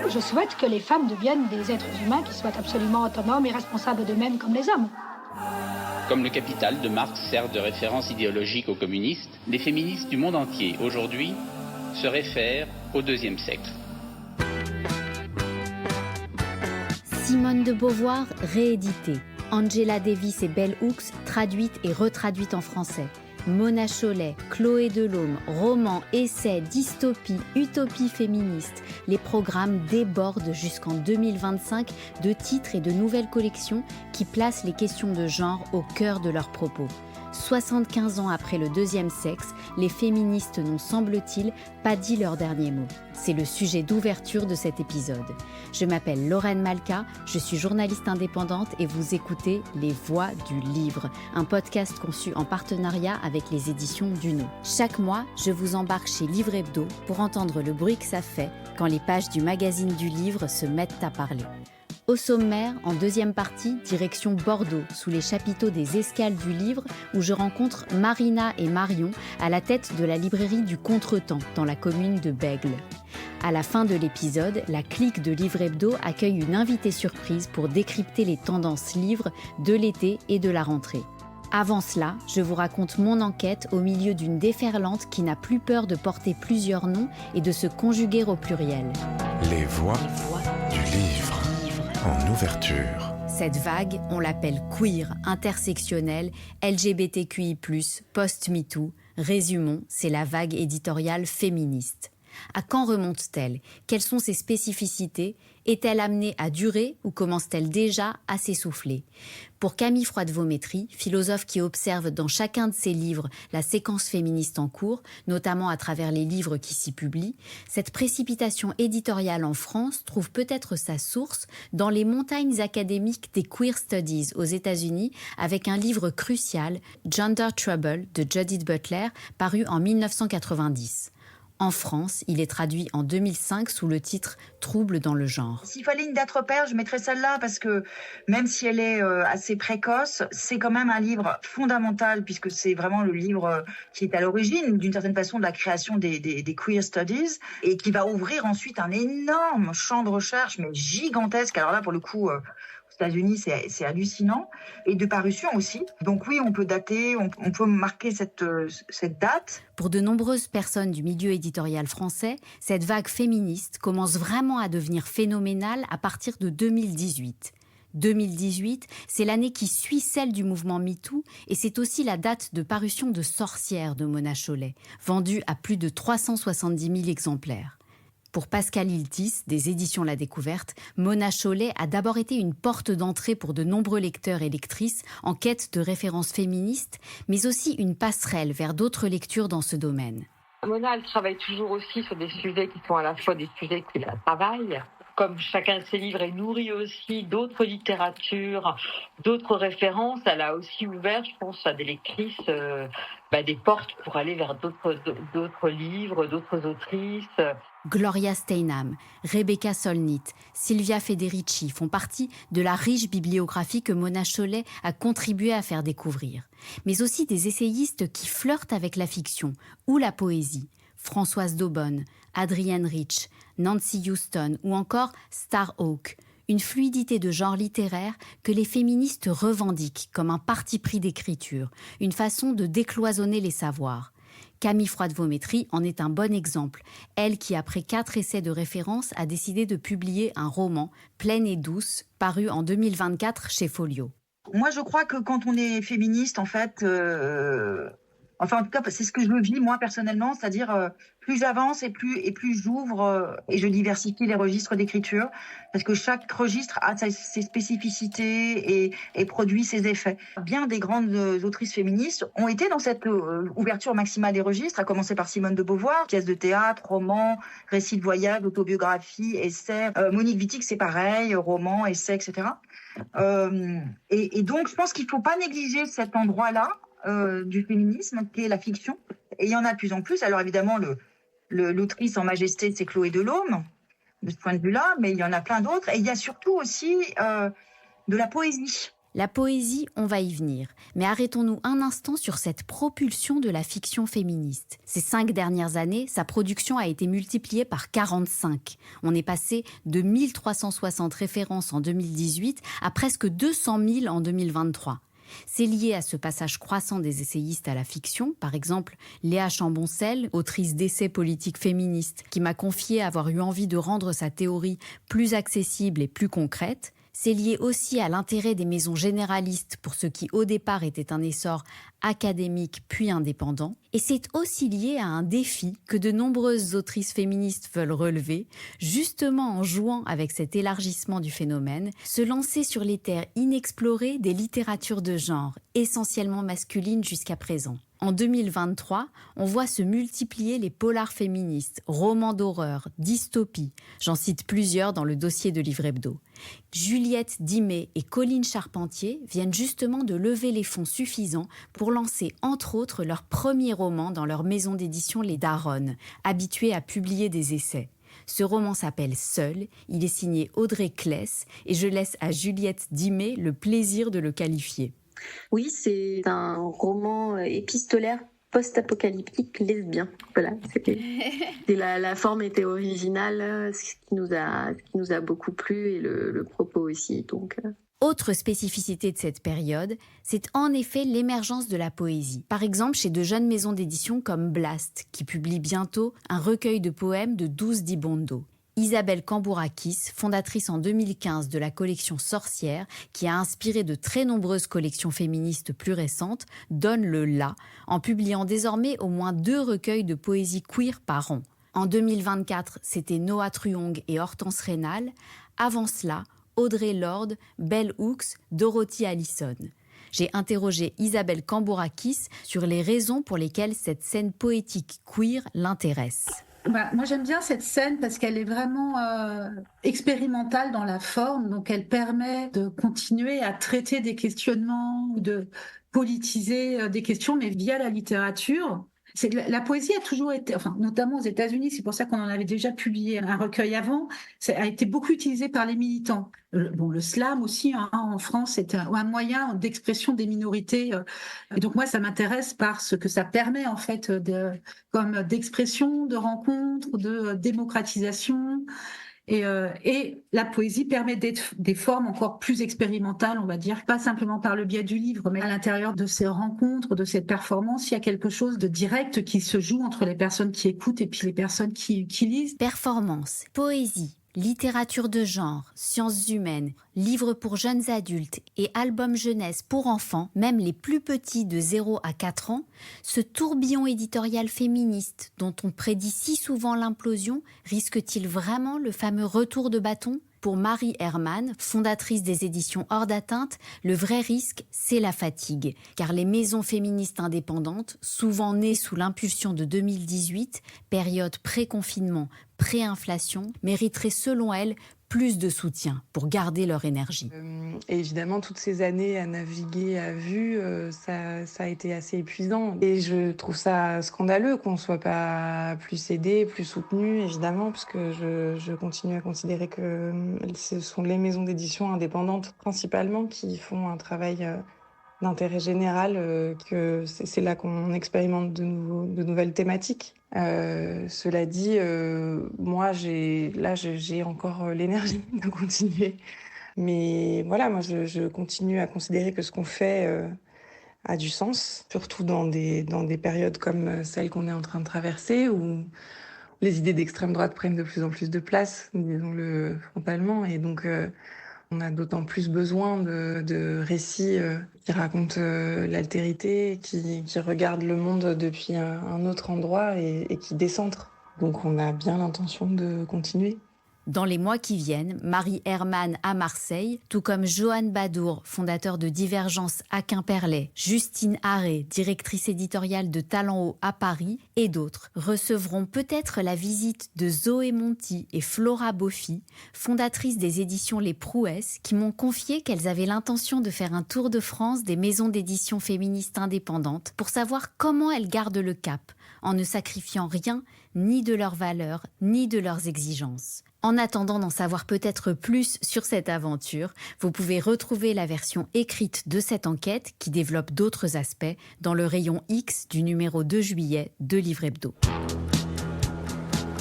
Je souhaite que les femmes deviennent des êtres humains qui soient absolument autonomes et responsables d'eux-mêmes comme les hommes. Comme le Capital de Marx sert de référence idéologique aux communistes, les féministes du monde entier, aujourd'hui, se réfèrent au IIe siècle. Simone de Beauvoir rééditée, Angela Davis et Bell Hooks traduites et retraduites en français, Mona Chollet, Chloé Delhomme, romans, essais, dystopies, utopies féministes, les programmes débordent jusqu'en 2025 de titres et de nouvelles collections qui placent les questions de genre au cœur de leurs propos. 75 ans après le deuxième sexe, les féministes n'ont, semble-t-il, pas dit leur dernier mot. C'est le sujet d'ouverture de cet épisode. Je m'appelle Lorraine Malka, je suis journaliste indépendante et vous écoutez Les Voix du Livre, un podcast conçu en partenariat avec les éditions Duno. Chaque mois, je vous embarque chez Livre Hebdo pour entendre le bruit que ça fait quand les pages du magazine du livre se mettent à parler. Au sommaire, en deuxième partie, direction Bordeaux, sous les chapiteaux des Escales du Livre, où je rencontre Marina et Marion à la tête de la librairie du Contretemps, dans la commune de Bègles. À la fin de l'épisode, la clique de Livre Hebdo accueille une invitée surprise pour décrypter les tendances livres de l'été et de la rentrée. Avant cela, je vous raconte mon enquête au milieu d'une déferlante qui n'a plus peur de porter plusieurs noms et de se conjuguer au pluriel. Les voix du livre. En ouverture. Cette vague, on l'appelle queer, intersectionnelle, LGBTQI+, post-MeToo. Résumons, c'est la vague éditoriale féministe. À quand remonte-t-elle ? Quelles sont ses spécificités ? Est-elle amenée à durer ou commence-t-elle déjà à s'essouffler ? Pour Camille Froide-Vaumétry, philosophe qui observe dans chacun de ses livres la séquence féministe en cours, notamment à travers les livres qui s'y publient, cette précipitation éditoriale en France trouve peut-être sa source dans les montagnes académiques des queer studies aux États-Unis, avec un livre crucial, Gender Trouble, de Judith Butler, paru en 1990. En France, il est traduit en 2005 sous le titre « Troubles dans le genre ». S'il fallait une date repère, je mettrais celle-là parce que même si elle est assez précoce, c'est quand même un livre fondamental puisque c'est vraiment le livre qui est à l'origine d'une certaine façon de la création des queer studies et qui va ouvrir ensuite un énorme champ de recherche mais gigantesque. Alors là, pour le coup, aux États-Unis, c'est hallucinant. Et de parution aussi. Donc oui, on peut dater, on peut marquer cette date. Pour de nombreuses personnes du milieu éditorial français, cette vague féministe commence vraiment à devenir phénoménale à partir de 2018. 2018, c'est l'année qui suit celle du mouvement MeToo et c'est aussi la date de parution de Sorcières de Mona Chollet, vendue à plus de 370 000 exemplaires. Pour Pascal Iltis, des éditions La Découverte, Mona Chollet a d'abord été une porte d'entrée pour de nombreux lecteurs et lectrices en quête de références féministes, mais aussi une passerelle vers d'autres lectures dans ce domaine. Mona, elle travaille toujours aussi sur des sujets qui sont à la fois des sujets qui la travaillent. Comme chacun de ses livres est nourri aussi d'autres littératures, d'autres références, elle a aussi ouvert, je pense, à des lectrices des portes pour aller vers d'autres livres, d'autres autrices. Gloria Steinem, Rebecca Solnit, Silvia Federici font partie de la riche bibliographie que Mona Chollet a contribué à faire découvrir. Mais aussi des essayistes qui flirtent avec la fiction ou la poésie. Françoise Daubonne, Adrienne Rich, Nancy Houston ou encore Star Hawk. Une fluidité de genre littéraire que les féministes revendiquent comme un parti pris d'écriture, une façon de décloisonner les savoirs. Camille Froide-Vaumétry en est un bon exemple. Elle qui, après 4 essais de référence, a décidé de publier un roman, Pleine et douce, paru en 2024 chez Folio. Moi, je crois que quand on est féministe, en fait... en tout cas, c'est ce que je vis moi personnellement, c'est-à-dire plus j'avance et plus j'ouvre et je diversifie les registres d'écriture, parce que chaque registre a ses spécificités et produit ses effets. Bien des grandes autrices féministes ont été dans cette ouverture maximale des registres, à commencer par Simone de Beauvoir, pièces de théâtre, romans, récits de voyage, autobiographie, essais. Monique Wittig, c'est pareil, romans, essais, etc. Et donc, je pense qu'il ne faut pas négliger cet endroit-là du féminisme, qui est la fiction. Et il y en a de plus en plus. Alors évidemment, l'autrice en majesté, c'est Chloé Delhomme, de ce point de vue-là, mais il y en a plein d'autres. Et il y a surtout aussi de la poésie. La poésie, on va y venir, mais arrêtons-nous un instant sur cette propulsion de la fiction féministe. Ces 5 dernières années, sa production a été multipliée par 45. On est passé de 1360 références en 2018 à presque 200 000 en 2023. C'est lié à ce passage croissant des essayistes à la fiction, par exemple Léa Chamboncel, autrice d'essais politiques féministes, qui m'a confié avoir eu envie de rendre sa théorie plus accessible et plus concrète. C'est lié aussi à l'intérêt des maisons généralistes pour ce qui au départ était un essor académique puis indépendant. Et c'est aussi lié à un défi que de nombreuses autrices féministes veulent relever, justement en jouant avec cet élargissement du phénomène, se lancer sur les terres inexplorées des littératures de genre, essentiellement masculines jusqu'à présent. En 2023, on voit se multiplier les polars féministes, romans d'horreur, dystopies. J'en cite plusieurs dans le dossier de Livre Hebdo. Juliette Dimé et Colline Charpentier viennent justement de lever les fonds suffisants pour lancer entre autres leur premier roman dans leur maison d'édition Les Daronnes, habituée à publier des essais. Ce roman s'appelle Seul, il est signé Audrey Kless et je laisse à Juliette Dimé le plaisir de le qualifier. Oui, c'est un roman épistolaire post-apocalyptique lesbien. Voilà, la forme était originale, ce qui nous a beaucoup plu et le propos aussi. Autre spécificité de cette période, c'est en effet l'émergence de la poésie. Par exemple, chez de jeunes maisons d'édition comme Blast, qui publie bientôt un recueil de poèmes de 12 Dibondo. Isabelle Cambourakis, fondatrice en 2015 de la collection Sorcière, qui a inspiré de très nombreuses collections féministes plus récentes, donne le la, en publiant désormais au moins 2 recueils de poésie queer par an. En 2024, c'était Noah Truong et Hortense Rénal. Avant cela, Audrey Lorde, Bell Hooks, Dorothy Allison. J'ai interrogé Isabelle Cambourakis sur les raisons pour lesquelles cette scène poétique queer l'intéresse. Moi, j'aime bien cette scène parce qu'elle est vraiment expérimentale dans la forme. Donc, elle permet de continuer à traiter des questionnements ou de politiser des questions, mais via la littérature. La poésie a toujours été, notamment aux États-Unis, c'est pour ça qu'on en avait déjà publié un recueil avant, ça a été beaucoup utilisé par les militants. Le slam aussi, en France, c'est un moyen d'expression des minorités. Et donc moi, ça m'intéresse par ce que ça permet en fait comme d'expression, de rencontre, de démocratisation. Et la poésie permet d'être des formes encore plus expérimentales, on va dire, pas simplement par le biais du livre, mais à l'intérieur de ces rencontres, de cette performance, il y a quelque chose de direct qui se joue entre les personnes qui écoutent et puis les personnes qui lisent. Performance, poésie, littérature de genre, sciences humaines, livres pour jeunes adultes et albums jeunesse pour enfants, même les plus petits de 0 à 4 ans, ce tourbillon éditorial féministe dont on prédit si souvent l'implosion, risque-t-il vraiment le fameux retour de bâton ? Pour Marie Herman, fondatrice des éditions Hors d'atteinte, le vrai risque, c'est la fatigue. Car les maisons féministes indépendantes, souvent nées sous l'impulsion de 2018, période pré-confinement, pré-inflation, mériteraient selon elle plus de soutien pour garder leur énergie. Et évidemment, toutes ces années à naviguer à vue, ça a été assez épuisant. Et je trouve ça scandaleux qu'on ne soit pas plus aidé, plus soutenu, évidemment, parce que je continue à considérer que ce sont les maisons d'édition indépendantes principalement qui font un travail d'intérêt général, que c'est là qu'on expérimente de nouvelles thématiques. Cela dit, moi j'ai encore l'énergie de continuer. Mais voilà, moi je continue à considérer que ce qu'on fait a du sens, surtout dans des périodes comme celle qu'on est en train de traverser, où les idées d'extrême droite prennent de plus en plus de place, disons-le frontalement, et donc on a d'autant plus besoin de récits qui racontent l'altérité, qui regardent le monde depuis un autre endroit et qui décentrent. Donc on a bien l'intention de continuer. Dans les mois qui viennent, Marie Herman à Marseille, tout comme Johan Badour, fondateur de Divergence à Quimperlé, Justine Haré, directrice éditoriale de Talent Haut à Paris, et d'autres, recevront peut-être la visite de Zoé Monti et Flora Boffy, fondatrices des éditions Les Prouesses, qui m'ont confié qu'elles avaient l'intention de faire un tour de France des maisons d'édition féministes indépendantes pour savoir comment elles gardent le cap, en ne sacrifiant rien, ni de leurs valeurs, ni de leurs exigences. En attendant d'en savoir peut-être plus sur cette aventure, vous pouvez retrouver la version écrite de cette enquête qui développe d'autres aspects dans le rayon X du numéro 2 juillet de Livre Hebdo.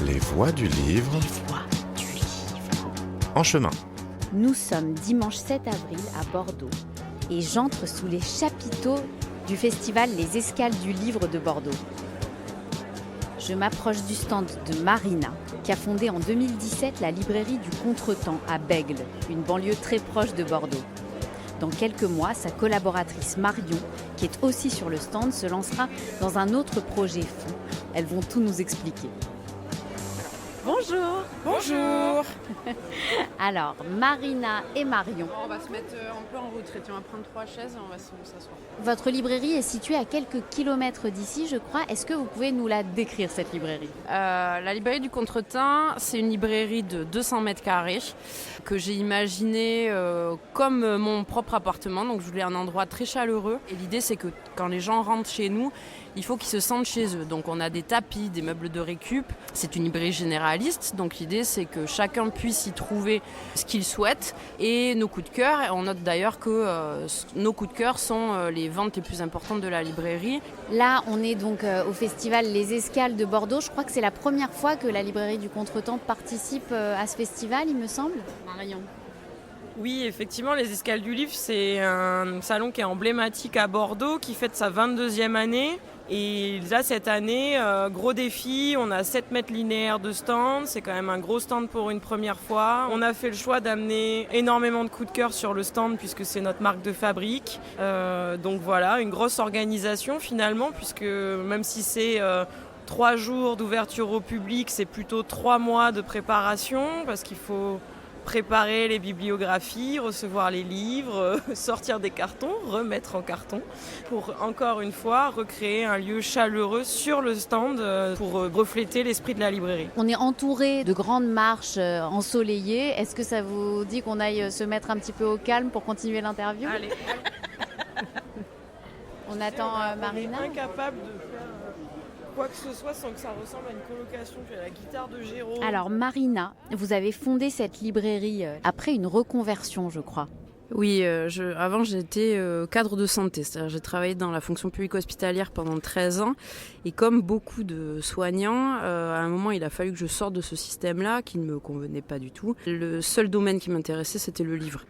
Les voix du livre. Les voix du livre. En chemin. Nous sommes dimanche 7 avril à Bordeaux et j'entre sous les chapiteaux du festival Les Escales du Livre de Bordeaux. Je m'approche du stand de Marina, qui a fondé en 2017 la librairie du Contretemps à Bègle, une banlieue très proche de Bordeaux. Dans quelques mois, sa collaboratrice Marion, qui est aussi sur le stand, se lancera dans un autre projet fou. Elles vont tout nous expliquer. Bonjour. Bonjour. Alors, Marina et Marion. On va se mettre un peu en retraite, on va prendre 3 chaises et on va s'asseoir. Votre librairie est située à quelques kilomètres d'ici, je crois. Est-ce que vous pouvez nous la décrire, cette librairie ? La librairie du Contretemps, c'est une librairie de 200 mètres carrés que j'ai imaginée comme mon propre appartement. Donc je voulais un endroit très chaleureux. Et l'idée, c'est que quand les gens rentrent chez nous, il faut qu'ils se sentent chez eux. Donc on a des tapis, des meubles de récup. C'est une librairie généraliste. Donc l'idée, c'est que chacun puisse y trouver ce qu'il souhaite. Et nos coups de cœur, on note d'ailleurs que nos coups de cœur sont les ventes les plus importantes de la librairie. Là, on est donc au festival Les Escales de Bordeaux. Je crois que c'est la première fois que la librairie du Contretemps participe à ce festival, il me semble. Marion. Oui, effectivement, les Escales du Livre, c'est un salon qui est emblématique à Bordeaux, qui fête sa 22e année. Et là, cette année, gros défi, on a 7 mètres linéaires de stand, c'est quand même un gros stand pour une première fois. On a fait le choix d'amener énormément de coups de cœur sur le stand puisque c'est notre marque de fabrique. Donc voilà, une grosse organisation finalement, puisque même si c'est 3 jours d'ouverture au public, c'est plutôt 3 mois de préparation parce qu'il faut préparer les bibliographies, recevoir les livres, sortir des cartons, remettre en carton, pour encore une fois recréer un lieu chaleureux sur le stand pour refléter l'esprit de la librairie. On est entouré de grandes marches ensoleillées. Est-ce que ça vous dit qu'on aille se mettre un petit peu au calme pour continuer l'interview ? Allez. On attend Marina. On est incapable de faire quoi que ce soit sans que ça ressemble à une colocation. Puis à la guitare de Jérôme. Alors Marina, vous avez fondé cette librairie après une reconversion, je crois. Oui, avant j'étais cadre de santé, c'est-à-dire j'ai travaillé dans la fonction publique hospitalière pendant 13 ans et comme beaucoup de soignants, à un moment il a fallu que je sorte de ce système-là qui ne me convenait pas du tout. Le seul domaine qui m'intéressait c'était le livre.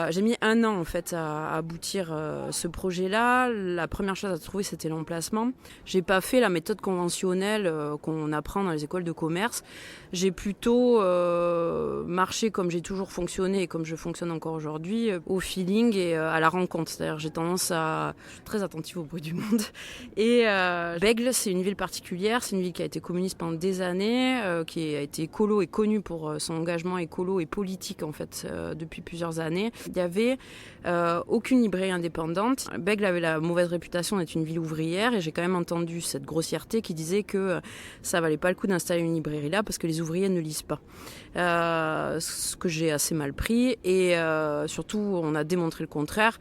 J'ai mis 1 an en fait à aboutir ce projet-là. La première chose à trouver c'était l'emplacement. J'ai pas fait la méthode conventionnelle qu'on apprend dans les écoles de commerce. J'ai plutôt marché comme j'ai toujours fonctionné et comme je fonctionne encore aujourd'hui, au feeling et à la rencontre. C'est-à-dire j'ai tendance à être très attentive au bruit du monde. Et Bègle, c'est une ville particulière, c'est une ville qui a été communiste pendant des années, qui a été écolo et connue pour son engagement écolo et politique en fait depuis plusieurs années. Il n'y avait aucune librairie indépendante. Bègle avait la mauvaise réputation d'être une ville ouvrière et j'ai quand même entendu cette grossièreté qui disait que ça valait pas le coup d'installer une librairie là parce que les ouvriers ne lisent pas. Ce que j'ai assez mal pris et surtout on a démontré le contraire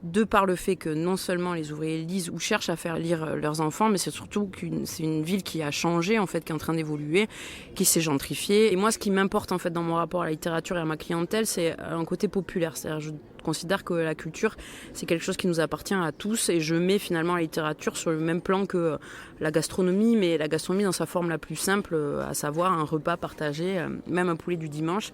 de par le fait que non seulement les ouvriers lisent ou cherchent à faire lire leurs enfants, mais c'est surtout c'est une ville qui a changé, en fait, qui est en train d'évoluer, qui s'est gentrifiée. Et moi, ce qui m'importe en fait dans mon rapport à la littérature et à ma clientèle, c'est un côté populaire. C'est-à-dire, je considère que la culture, c'est quelque chose qui nous appartient à tous et je mets finalement la littérature sur le même plan que la gastronomie, mais la gastronomie dans sa forme la plus simple, à savoir un repas partagé, même un poulet du dimanche.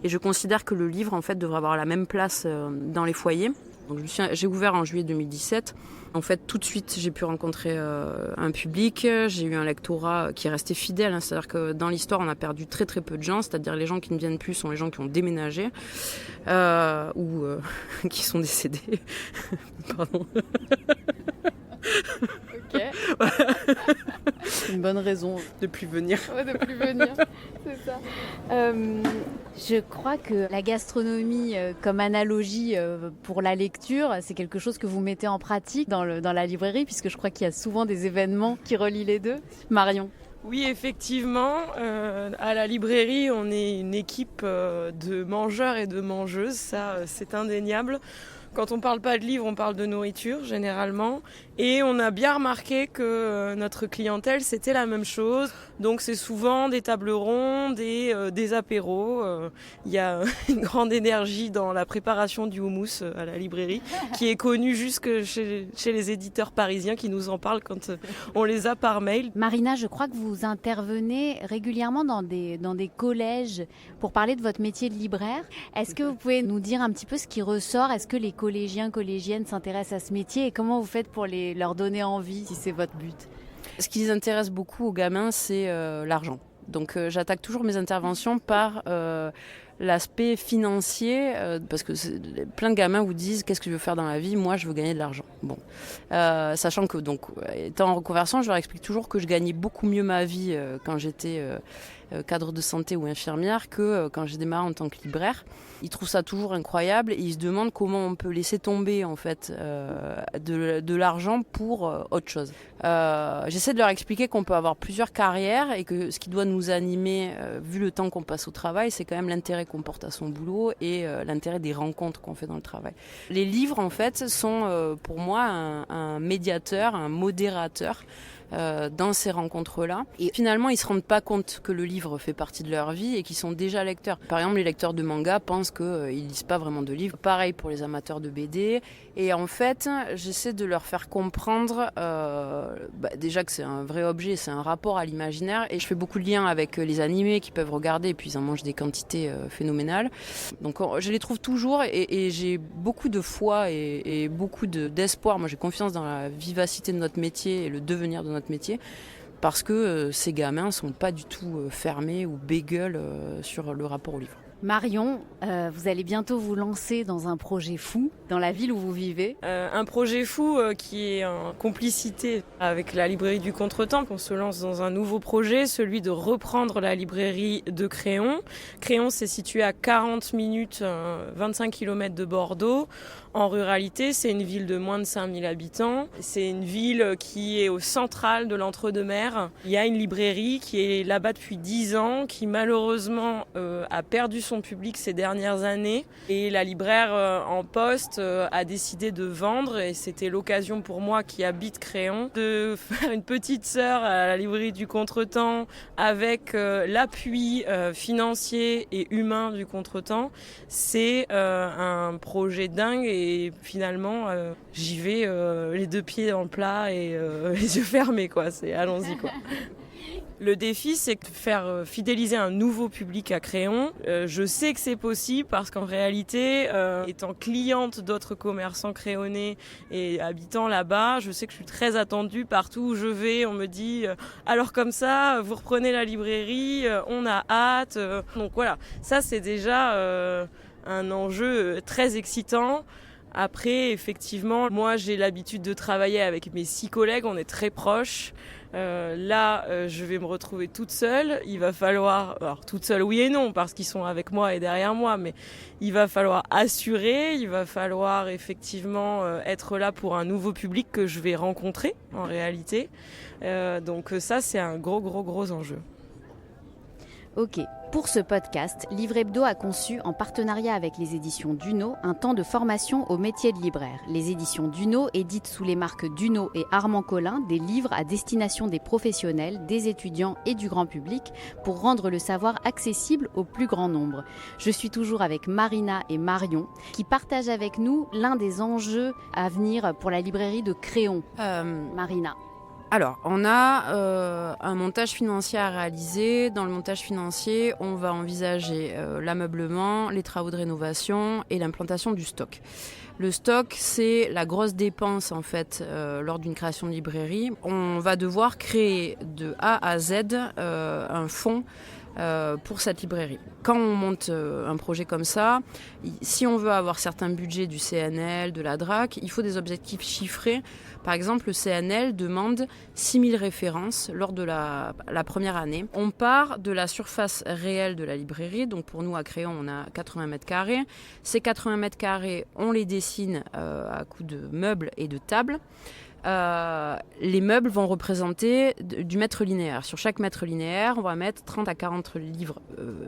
Et je considère que le livre, en fait, devrait avoir la même place dans les foyers. Donc j'ai ouvert en juillet 2017. En fait, tout de suite, j'ai pu rencontrer un public. J'ai eu un lectorat qui est resté fidèle. Hein, c'est-à-dire que dans l'histoire, on a perdu très très peu de gens. C'est-à-dire les gens qui ne viennent plus sont les gens qui ont déménagé ou qui sont décédés. Pardon. Ok. C'est une bonne raison de plus venir. Ouais, de plus venir, c'est ça. Je crois que la gastronomie comme analogie pour la lecture, c'est quelque chose que vous mettez en pratique dans la librairie, puisque je crois qu'il y a souvent des événements qui relient les deux. Marion. Oui, effectivement, à la librairie, on est une équipe de mangeurs et de mangeuses, ça c'est indéniable. Quand on parle pas de livres, on parle de nourriture généralement. Et on a bien remarqué que notre clientèle, c'était la même chose. Donc c'est souvent des tables rondes et des apéros. Il y a une grande énergie dans la préparation du houmous à la librairie, qui est connue jusque chez les éditeurs parisiens qui nous en parlent quand on les a par mail. Marina, je crois que vous intervenez régulièrement dans des collèges pour parler de votre métier de libraire. Est-ce que vous pouvez nous dire un petit peu ce qui ressort ? Est-ce que les collégiens, collégiennes s'intéressent à ce métier et comment vous faites pour leur donner envie, si c'est votre but ? Ce qui les intéresse beaucoup aux gamins, c'est l'argent. Donc j'attaque toujours mes interventions par l'aspect financier, parce que plein de gamins vous disent qu'est-ce que je veux faire dans la vie, moi je veux gagner de l'argent. Bon, sachant que donc étant en reconversion, je leur explique toujours que je gagnais beaucoup mieux ma vie quand j'étais cadre de santé ou infirmière que quand j'ai démarré en tant que libraire. Ils trouvent ça toujours incroyable et ils se demandent comment on peut laisser tomber en fait de l'argent pour autre chose. J'essaie de leur expliquer qu'on peut avoir plusieurs carrières et que ce qui doit nous animer, vu le temps qu'on passe au travail, c'est quand même l'intérêt qu'on porte à son boulot et l'intérêt des rencontres qu'on fait dans le travail. Les livres en fait sont pour moi un médiateur, un modérateur dans ces rencontres-là. Et finalement, ils se rendent pas compte que le livre fait partie de leur vie et qu'ils sont déjà lecteurs. Par exemple, les lecteurs de manga pensent qu'ils lisent pas vraiment de livres. Pareil pour les amateurs de BD. Et en fait, j'essaie de leur faire comprendre déjà que c'est un vrai objet, c'est un rapport à l'imaginaire. Et je fais beaucoup de liens avec les animés qu'ils peuvent regarder et puis ils en mangent des quantités phénoménales. Donc je les trouve toujours et j'ai beaucoup de foi et beaucoup d'espoir. Moi, j'ai confiance dans la vivacité de notre métier et le devenir de notre métier parce que ces gamins sont pas du tout fermés ou bégueules sur le rapport au livre. Marion, vous allez bientôt vous lancer dans un projet fou dans la ville où vous vivez. Un projet fou qui est en complicité avec la librairie du Contretemps. On se lance dans un nouveau projet, celui de reprendre la librairie de Créon. Créon, c'est situé à 40 minutes, 25 km de Bordeaux. En ruralité, c'est une ville de moins de 5000 habitants. C'est une ville qui est au central de l'entre-deux-mers. Il y a une librairie qui est là-bas depuis 10 ans, qui malheureusement a perdu son public ces dernières années. Et la libraire en poste a décidé de vendre. Et c'était l'occasion pour moi, qui habite Créon, de faire une petite sœur à la librairie du Contretemps avec l'appui financier et humain du Contretemps. C'est un projet dingue et finalement j'y vais les deux pieds dans le plat et les yeux fermés quoi. Allons-y quoi. Le défi, c'est de faire fidéliser un nouveau public à Créon. Je sais que c'est possible parce qu'en réalité, étant cliente d'autres commerçants créonnais et habitant là-bas, je sais que je suis très attendue partout où je vais. On me dit alors comme ça, vous reprenez la librairie, on a hâte. Donc voilà, ça c'est déjà un enjeu très excitant. Après, effectivement, moi j'ai l'habitude de travailler avec mes 6 collègues, on est très proches. Je vais me retrouver toute seule. Il va falloir, alors toute seule oui et non, parce qu'ils sont avec moi et derrière moi, mais il va falloir assurer, il va falloir effectivement être là pour un nouveau public que je vais rencontrer en réalité. Donc ça, c'est un gros enjeu. Ok, pour ce podcast, Livre Hebdo a conçu en partenariat avec les éditions Duno un temps de formation au métier de libraire. Les éditions Duno éditent sous les marques Duno et Armand Collin des livres à destination des professionnels, des étudiants et du grand public pour rendre le savoir accessible au plus grand nombre. Je suis toujours avec Marina et Marion qui partagent avec nous l'un des enjeux à venir pour la librairie de Créon. Marina. Alors, on a un montage financier à réaliser. Dans le montage financier, on va envisager l'ameublement, les travaux de rénovation et l'implantation du stock. Le stock, c'est la grosse dépense en fait lors d'une création de librairie. On va devoir créer de A à Z un fonds pour cette librairie. Quand on monte un projet comme ça, si on veut avoir certains budgets du CNL, de la DRAC, il faut des objectifs chiffrés. Par exemple, le CNL demande 6000 références lors de la première année. On part de la surface réelle de la librairie. Donc pour nous, à Créon, on a 80 mètres carrés. Ces 80 mètres carrés, on les dessine à coups de meubles et de tables. Les meubles vont représenter du mètre linéaire. Sur chaque mètre linéaire, on va mettre 30 à 40 livres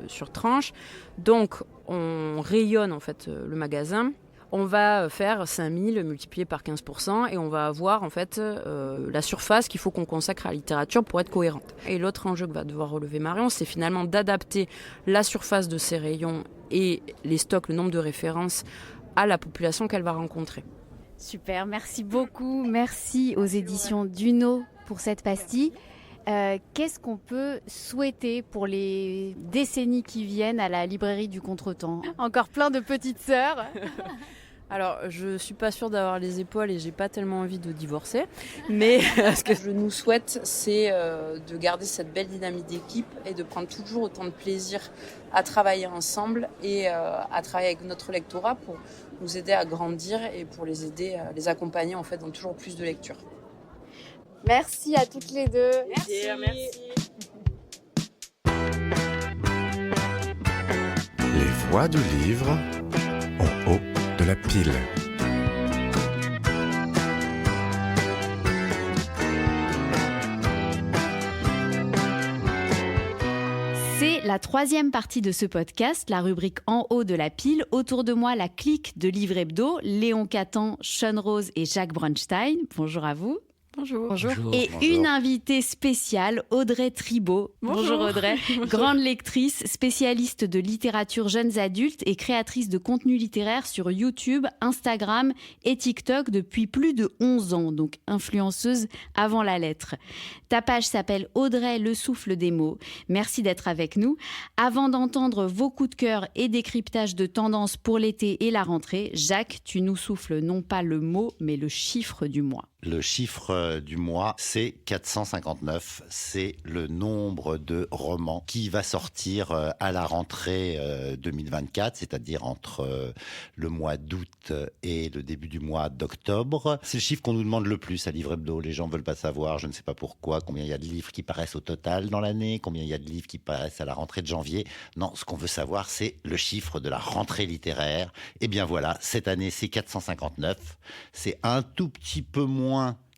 sur tranche. Donc, on rayonne en fait le magasin. On va faire 5000 multiplié par 15% et on va avoir en fait la surface qu'il faut qu'on consacre à la littérature pour être cohérente. Et l'autre enjeu que va devoir relever Marion, c'est finalement d'adapter la surface de ces rayons et les stocks, le nombre de références à la population qu'elle va rencontrer. Super, merci beaucoup. Merci aux éditions Duno pour cette pastille. Qu'est-ce qu'on peut souhaiter pour les décennies qui viennent à la librairie du Contretemps ? Encore plein de petites sœurs. Alors, je ne suis pas sûre d'avoir les épaules et j'ai pas tellement envie de divorcer. Mais ce que je nous souhaite, c'est de garder cette belle dynamique d'équipe et de prendre toujours autant de plaisir à travailler ensemble et à travailler avec notre lectorat pour nous aider à grandir et pour les aider à les accompagner en fait dans toujours plus de lectures. Merci à toutes les deux. Merci. Les voix du livre en haut de la pile. C'est la troisième partie de ce podcast, la rubrique En haut de la pile. Autour de moi, la clique de Livre Hebdo, Léon Catan, Sean Rose et Jacques Bronstein. Bonjour à vous. Bonjour. Et une invitée spéciale, Audrey Tribault. Bonjour Audrey. Grande lectrice, spécialiste de littérature jeunes adultes et créatrice de contenu littéraire sur YouTube, Instagram et TikTok depuis plus de 11 ans, donc influenceuse avant la lettre. Ta page s'appelle Audrey le souffle des mots. Merci d'être avec nous. Avant d'entendre vos coups de cœur et décryptage de tendances pour l'été et la rentrée, Jacques, tu nous souffles non pas le mot, mais le chiffre du mois. Le chiffre du mois, c'est 459. C'est le nombre de romans qui va sortir à la rentrée 2024, c'est-à-dire entre le mois d'août et le début du mois d'octobre. C'est le chiffre qu'on nous demande le plus à Livre Hebdo. Les gens ne veulent pas savoir, je ne sais pas pourquoi, combien il y a de livres qui paraissent au total dans l'année, combien il y a de livres qui paraissent à la rentrée de janvier. Non, ce qu'on veut savoir, c'est le chiffre de la rentrée littéraire. Eh bien voilà, cette année, c'est 459. C'est un tout petit peu moins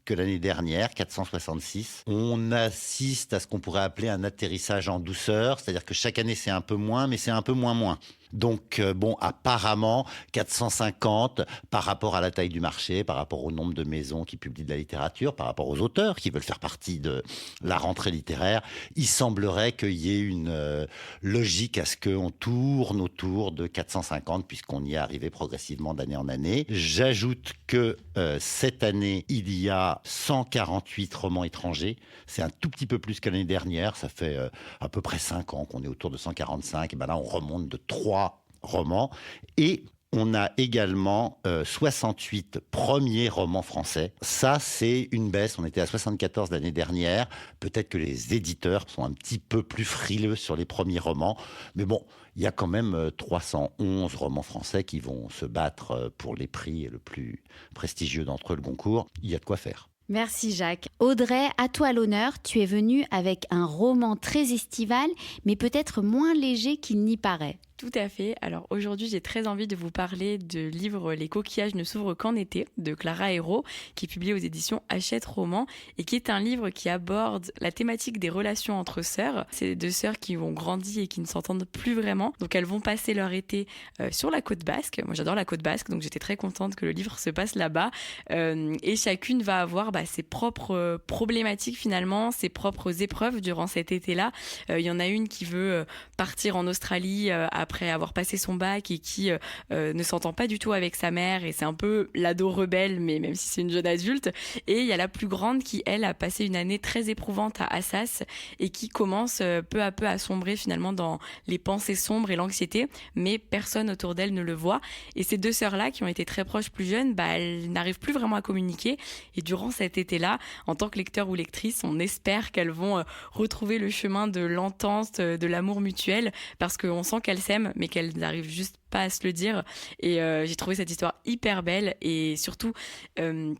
que l'année dernière, 466. On assiste à ce qu'on pourrait appeler un atterrissage en douceur, c'est-à-dire que chaque année c'est un peu moins, mais c'est un peu moins. Donc bon, apparemment 450 par rapport à la taille du marché, par rapport au nombre de maisons qui publient de la littérature, par rapport aux auteurs qui veulent faire partie de la rentrée littéraire, il semblerait qu'il y ait une logique à ce qu'on tourne autour de 450 puisqu'on y est arrivé progressivement d'année en année. J'ajoute que cette année, il y a 148 romans étrangers. C'est un tout petit peu plus que l'année dernière. Ça fait à peu près 5 ans qu'on est autour de 145. Et ben là, on remonte de 3 romans. Et on a également 68 premiers romans français. Ça, c'est une baisse. On était à 74 l'année dernière. Peut-être que les éditeurs sont un petit peu plus frileux sur les premiers romans. Mais bon, il y a quand même 311 romans français qui vont se battre pour les prix le plus prestigieux d'entre eux, le Goncourt. Il y a de quoi faire. Merci Jacques. Audrey, à toi l'honneur. Tu es venue avec un roman très estival, mais peut-être moins léger qu'il n'y paraît. Tout à fait. Alors aujourd'hui, j'ai très envie de vous parler du livre Les coquillages ne s'ouvrent qu'en été de Clara Hérault, qui est publié aux éditions Hachette Roman et qui est un livre qui aborde la thématique des relations entre sœurs. C'est deux sœurs qui ont grandi et qui ne s'entendent plus vraiment. Donc elles vont passer leur été sur la côte basque. Moi, j'adore la côte basque, donc j'étais très contente que le livre se passe là-bas. Et chacune va avoir ses propres problématiques finalement, ses propres épreuves durant cet été-là. Il y en a une qui veut partir en Australie après avoir passé son bac et qui ne s'entend pas du tout avec sa mère et c'est un peu l'ado rebelle, mais même si c'est une jeune adulte. Et il y a la plus grande qui, elle, a passé une année très éprouvante à Assas et qui commence peu à peu à sombrer finalement dans les pensées sombres et l'anxiété, mais personne autour d'elle ne le voit. Et ces deux sœurs-là, qui ont été très proches plus jeunes, elles n'arrivent plus vraiment à communiquer. Et durant cet été-là, en tant que lecteur ou lectrice, on espère qu'elles vont retrouver le chemin de l'entente, de l'amour mutuel, parce qu'on sent qu'elles s'aiment, mais qu'elles n'arrivent juste pas à se le dire. Et j'ai trouvé cette histoire hyper belle et surtout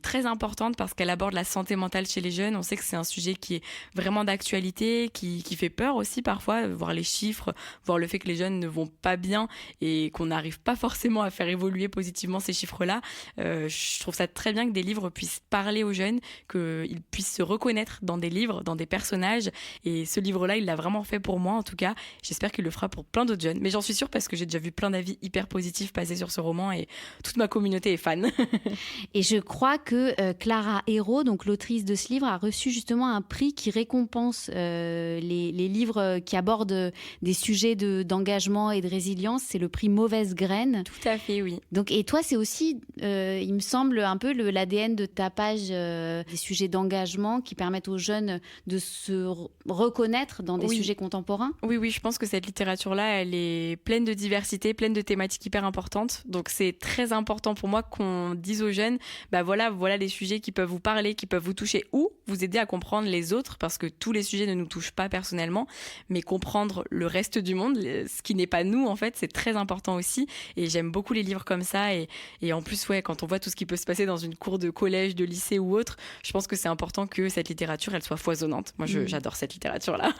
très importante parce qu'elle aborde la santé mentale chez les jeunes. On sait que c'est un sujet qui est vraiment d'actualité, qui fait peur aussi parfois, voir les chiffres, voir le fait que les jeunes ne vont pas bien et qu'on n'arrive pas forcément à faire évoluer positivement ces chiffres-là. Je trouve ça très bien que des livres puissent parler aux jeunes, qu'ils puissent se reconnaître dans des livres, dans des personnages. Et ce livre-là, il l'a vraiment fait pour moi en tout cas. J'espère qu'il le fera pour plein d'autres jeunes. Mais j'en suis sûre parce que j'ai déjà vu plein d'avis hyper positif passé sur ce roman et toute ma communauté est fan. Et je crois que Clara Hérault, donc l'autrice de ce livre, a reçu justement un prix qui récompense les livres qui abordent des sujets d'engagement et de résilience. C'est le prix Mauvaise Graine. Tout à fait, oui. Donc, et toi, c'est aussi, il me semble, un peu l'ADN de ta page, des sujets d'engagement qui permettent aux jeunes de se reconnaître dans des sujets contemporains. Oui, je pense que cette littérature-là, elle est pleine de diversité, pleine de thématiques hyper importantes. Donc, c'est très important pour moi qu'on dise aux jeunes, voilà les sujets qui peuvent vous parler, qui peuvent vous toucher ou vous aider à comprendre les autres, parce que tous les sujets ne nous touchent pas personnellement, mais comprendre le reste du monde, ce qui n'est pas nous, en fait, c'est très important aussi. Et j'aime beaucoup les livres comme ça. Et en plus, quand on voit tout ce qui peut se passer dans une cour de collège, de lycée ou autre, je pense que c'est important que cette littérature, elle soit foisonnante. Moi, j'adore cette littérature-là.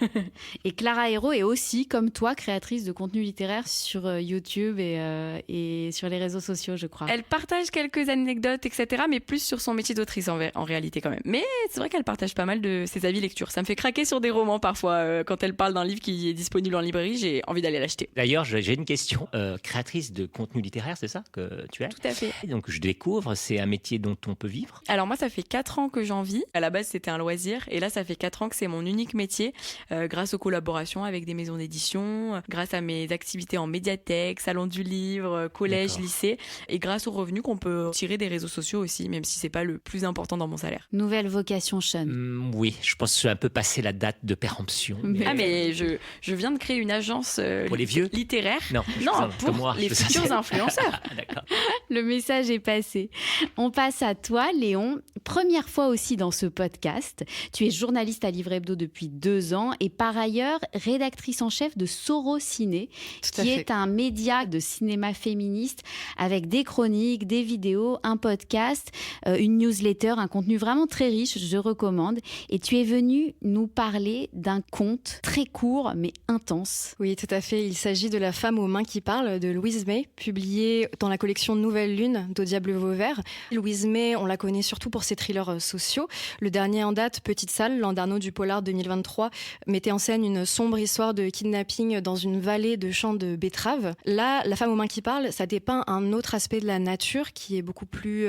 Et Clara Hérault est aussi, comme toi, créatrice de contenu littéraire sur YouTube et sur les réseaux sociaux, je crois. Elle partage quelques anecdotes, etc., mais plus sur son métier d'autrice en réalité quand même. Mais c'est vrai qu'elle partage pas mal de ses avis lecture. Ça me fait craquer sur des romans parfois. Quand elle parle d'un livre qui est disponible en librairie, j'ai envie d'aller l'acheter. D'ailleurs, j'ai une question. Créatrice de contenu littéraire, c'est ça que tu es ? Tout à fait. Donc je découvre, c'est un métier dont on peut vivre ? Alors moi, ça fait 4 ans que j'en vis. À la base, c'était un loisir. Et là, ça fait 4 ans que c'est mon unique métier, grâce aux collaborations avec des maisons d'édition, grâce à mes activités en médiathèque, salon du livre, collège, lycée, et grâce aux revenus qu'on peut tirer des réseaux sociaux aussi, même si c'est pas le plus important dans mon salaire. Nouvelle vocation, Sean. Oui, je pense que je suis un peu passé la date de péremption. Mais je viens de créer une agence pour les vieux littéraire. Non, pour moi, les futurs influenceurs. D'accord. Le message est passé. On passe à toi, Léon. Première fois aussi dans ce podcast. Tu es journaliste à Livre Hebdo depuis 2 ans et par ailleurs rédactrice en chef de Sorociné, qui est un média de cinéma féministe avec des chroniques, des vidéos, un podcast, une newsletter, un contenu vraiment très riche, je recommande. Et tu es venue nous parler d'un conte très court mais intense. Oui, tout à fait. Il s'agit de La femme aux mains qui parlent de Louise May, publiée dans la collection Nouvelle Lune d'Au Diable Vauvert. Louise May, on la connaît surtout pour ses thrillers sociaux. Le dernier en date, Petite Salle, Landerneau du Polar 2023, mettait en scène une sombre histoire de kidnapping dans une vallée de champs de betteraves. Là, La femme aux mains qui parlent, ça dépeint un autre aspect de la nature qui est beaucoup plus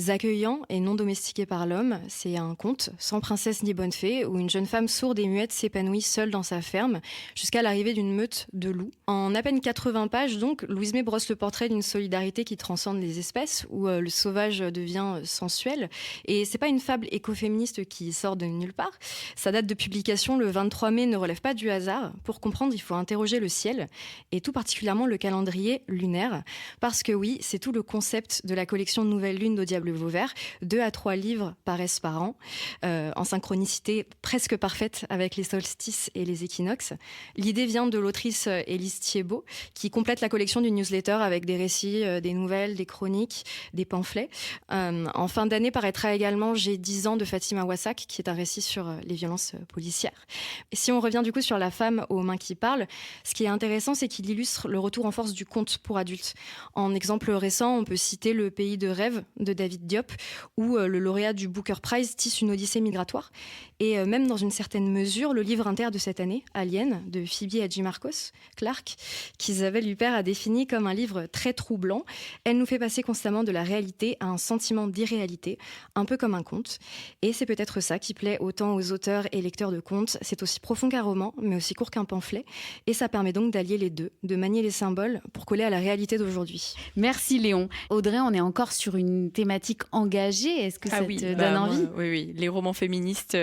accueillant et non domestiqué par l'homme. C'est un conte sans princesse ni bonne fée où une jeune femme sourde et muette s'épanouit seule dans sa ferme jusqu'à l'arrivée d'une meute de loups. En à peine 80 pages, donc, Louise May brosse le portrait d'une solidarité qui transcende les espèces, où le sauvage devient sensuel. Et c'est pas une fable écoféministe qui sort de nulle part. Sa date de publication, le 23 mai, ne relève pas du hasard. Pour comprendre, il faut interroger le ciel, et tout particulièrement le calendrier lunaire. Parce que oui, c'est tout le concept de la collection Nouvelle Lune d'Au Diable Vauvert. 2 à 3 livres paraissent par an, en synchronicité presque parfaite avec les solstices et les équinoxes. L'idée vient de l'autrice Élise Thiebaud, qui complète la collection d'une newsletter avec des récits, des nouvelles, des chroniques, des pamphlets. En fin d'année paraîtra également J'ai 10 ans de Fatima Wassak, qui est un récit sur les violences policières. Et si on revient du coup sur La femme aux mains qui parlent, ce qui est intéressant, c'est qu'il illustre le retour en force du conte pour adultes. En exemple récent, on peut citer Le pays de rêve de David Diop, où le lauréat du Booker Prize tisse une odyssée migratoire. Et même dans une certaine mesure, le livre inter de cette année, Alien, de Phoebe Hadjimarkos Clark, qu'Isabelle Huppert a défini comme un livre très troublant. Elle nous fait passer constamment de la réalité à un sentiment d'irréalité, un peu comme un conte. Et c'est peut-être ça qui plaît autant aux auteurs et lecteurs de contes. C'est aussi profond qu'un roman, mais aussi court qu'un pamphlet. Et ça permet donc d'allier les deux, de manier les symboles pour coller à la réalité d'aujourd'hui. Merci Léon. Audrey, on est encore sur une thématique engagée. Est-ce que ça te donne envie ? Oui. Les romans féministes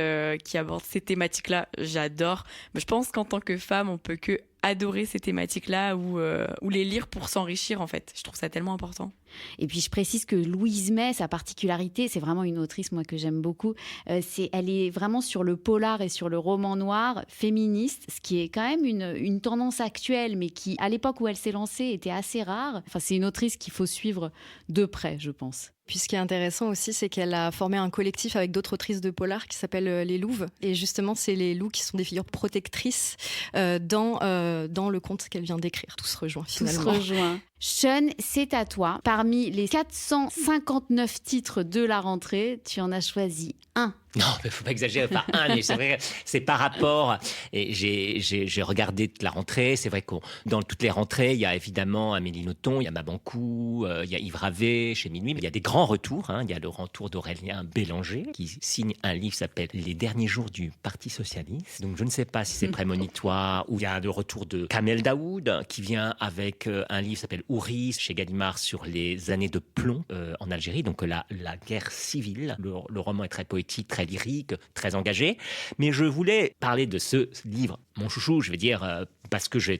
qui abordent ces thématiques-là, j'adore. Mais je pense qu'en tant que femme, on peut que adorer ces thématiques-là ou les lire pour s'enrichir, en fait. Je trouve ça tellement important. Et puis je précise que Louise May, sa particularité, c'est vraiment une autrice moi que j'aime beaucoup, elle est vraiment sur le polar et sur le roman noir féministe, ce qui est quand même une tendance actuelle, mais qui à l'époque où elle s'est lancée était assez rare. Enfin, c'est une autrice qu'il faut suivre de près, je pense. Puis ce qui est intéressant aussi, c'est qu'elle a formé un collectif avec d'autres autrices de polar qui s'appelle les Louves. Et justement, c'est les loups qui sont des figures protectrices dans le conte qu'elle vient d'écrire. Tout se rejoint finalement. Tout se rejoint. Sean, c'est à toi. Parmi les 459 titres de la rentrée, tu en as choisi un. Non, il ne faut pas exagérer, pas un, mais c'est vrai, c'est par rapport. Et j'ai regardé toute la rentrée. C'est vrai que dans toutes les rentrées, il y a évidemment Amélie Nothomb, il y a Mabanckou, il y a Yves Ravet chez Minuit. Mais il y a des grands retours. Il y a le retour d'Aurélien Bélanger qui signe un livre qui s'appelle Les derniers jours du Parti socialiste. Donc je ne sais pas si c'est prémonitoire. Ou il y a le retour de Kamel Daoud qui vient avec un livre qui s'appelle Ouris chez Gallimard sur les années de plomb en Algérie. Donc la guerre civile. Le roman est très poétique, très lyrique, très engagé. Mais je voulais parler de ce livre, mon chouchou, je vais dire, parce que je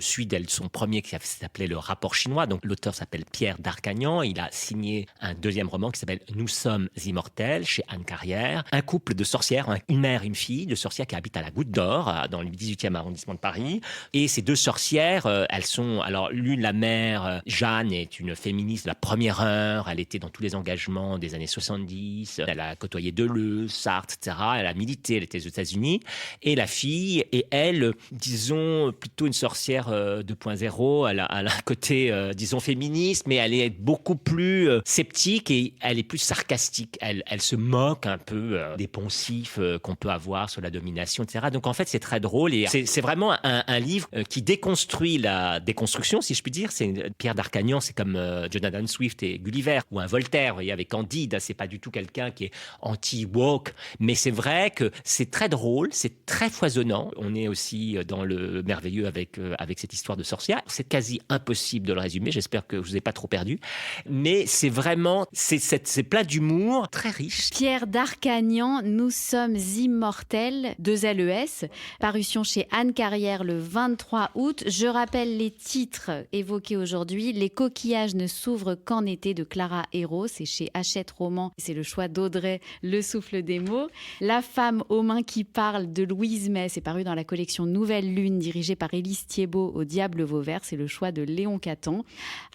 suis de son premier qui s'appelait Le rapport chinois. Donc l'auteur s'appelle Pierre Darcagnan. Il a signé un deuxième roman qui s'appelle Nous sommes immortels chez Anne Carrière. Un couple de sorcières, une mère et une fille de sorcières qui habitent à la Goutte d'Or, dans le 18e arrondissement de Paris. Et ces deux sorcières, elles sont... Alors l'une, la mère, Jeanne, est une féministe de la première heure. Elle était dans tous les engagements des années 70. Elle a côtoyé Deleuze, Sartre, etc. Elle a milité, elle était aux États-Unis. Et la fille est, elle, disons, plutôt une sorcière 2.0. Elle a un côté, disons, féministe, mais elle est beaucoup plus sceptique et elle est plus sarcastique. Elle se moque un peu des poncifs qu'on peut avoir sur la domination, etc. Donc, en fait, c'est très drôle et c'est vraiment un livre qui déconstruit la déconstruction, si je puis dire. Pierre Darcagnan, c'est comme Jonathan Swift et Gulliver ou un Voltaire, vous voyez, avec Candide. C'est pas du tout quelqu'un qui est anti-woke, mais c'est vrai que c'est très drôle, c'est très foisonnant. On est aussi dans le merveilleux avec cette histoire de sorcière. C'est quasi impossible de le résumer, j'espère que je vous ai pas trop perdu, mais c'est vraiment, c'est plein d'humour, très riche. Pierre Darcagnan, Nous sommes immortels, 2 LES, parution chez Anne Carrière le 23 août. Je rappelle les titres évoqués aujourd'hui. Les coquillages ne s'ouvrent qu'en été de Clara Hérault, c'est chez Hachette Roman, c'est le choix d'Audrey Le Souffle des mots. La femme aux mains qui parle de Louise May, c'est paru dans la collection Nouvelle Lune, dirigée par Élise Thiebaud au Diable Vauvert, c'est le choix de Léon Catan.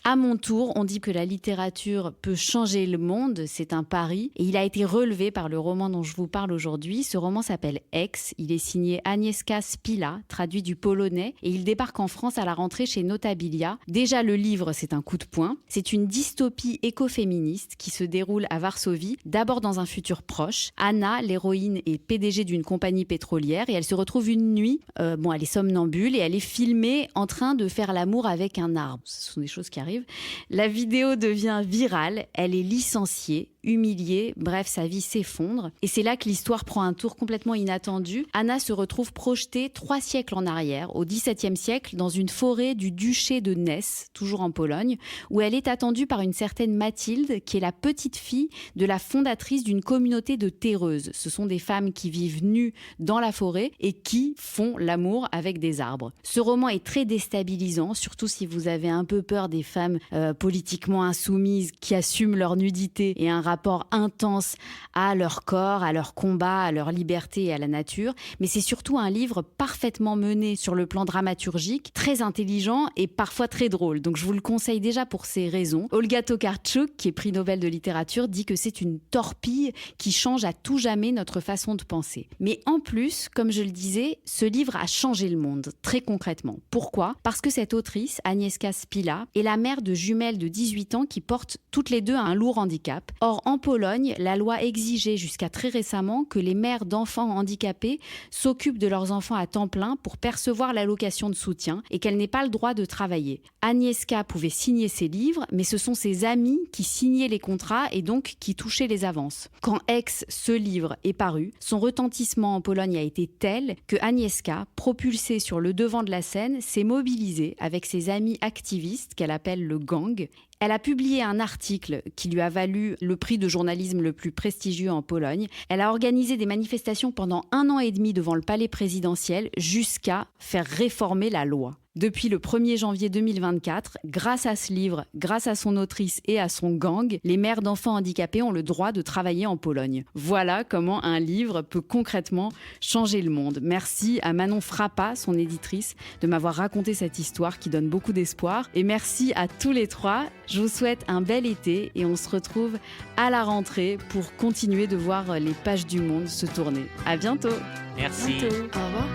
À mon tour, on dit que la littérature peut changer le monde, c'est un pari, et il a été relevé par le roman dont je vous parle aujourd'hui. Ce roman s'appelle Ex, il est signé Agnieszka Spila, traduit du polonais, et il débarque en France à la rentrée chez Notabilia. Déjà, le livre, c'est un coup de poing. C'est une dystopie écoféministe qui se déroule à Varsovie, d'abord dans un futur proche. Anna, l'héroïne, est PDG d'une compagnie pétrolière et elle se retrouve une nuit, elle est somnambule et elle est filmée en train de faire l'amour avec un arbre. Ce sont des choses qui arrivent. La vidéo devient virale, elle est licenciée, humiliée, bref, sa vie s'effondre. Et c'est là que l'histoire prend un tour complètement inattendu. Anna se retrouve projetée 3 siècles en arrière, au XVIIe siècle, dans une forêt du duché de Ness, toujours en Pologne, où elle est attendue par une certaine Mathilde, qui est la petite fille de la fondatrice d'une communauté de terreuses. Ce sont des femmes qui vivent nues dans la forêt et qui font l'amour avec des arbres. Ce roman est très déstabilisant, surtout si vous avez un peu peur des femmes politiquement insoumises qui assument leur nudité et un rapport intense à leur corps, à leur combat, à leur liberté et à la nature. Mais c'est surtout un livre parfaitement mené sur le plan dramaturgique, très intelligent et parfois très drôle. Donc je vous le conseille déjà pour ces raisons. Olga Tokarczuk, qui est prix Nobel de littérature, dit que c'est une torpille qui change à tout jamais notre façon de penser. Mais en plus, comme je le disais, ce livre a changé le monde, très concrètement. Pourquoi ? Parce que cette autrice, Agnieszka Spila, est la mère de jumelles de 18 ans qui portent toutes les deux un lourd handicap. Or, en Pologne, la loi exigeait jusqu'à très récemment que les mères d'enfants handicapés s'occupent de leurs enfants à temps plein pour percevoir l'allocation de soutien et qu'elles n'aient pas le droit de travailler. Agnieszka pouvait signer ses livres, mais ce sont ses amis qui signaient les contrats et donc qui touchaient les avances. Quand Ex, ce livre, est paru, son retentissement en Pologne a été tel que Agnieszka, propulsée sur le devant de la scène, s'est mobilisée avec ses amis activistes qu'elle appelle le gang. Elle a publié un article qui lui a valu le prix de journalisme le plus prestigieux en Pologne. Elle a organisé des manifestations pendant 1 an et demi devant le palais présidentiel jusqu'à faire réformer la loi. Depuis le 1er janvier 2024, grâce à ce livre, grâce à son autrice et à son gang, les mères d'enfants handicapés ont le droit de travailler en Pologne. Voilà comment un livre peut concrètement changer le monde. Merci à Manon Frappa, son éditrice, de m'avoir raconté cette histoire qui donne beaucoup d'espoir. Et merci à tous les 3. Je vous souhaite un bel été et on se retrouve à la rentrée pour continuer de voir les pages du monde se tourner. À bientôt. Merci. À bientôt. Au revoir.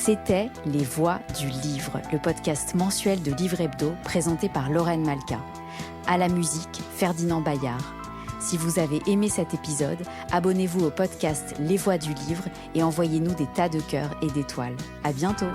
C'était Les Voix du Livre, le podcast mensuel de Livre Hebdo présenté par Lorraine Malka. À la musique, Ferdinand Bayard. Si vous avez aimé cet épisode, abonnez-vous au podcast Les Voix du Livre et envoyez-nous des tas de cœurs et d'étoiles. À bientôt!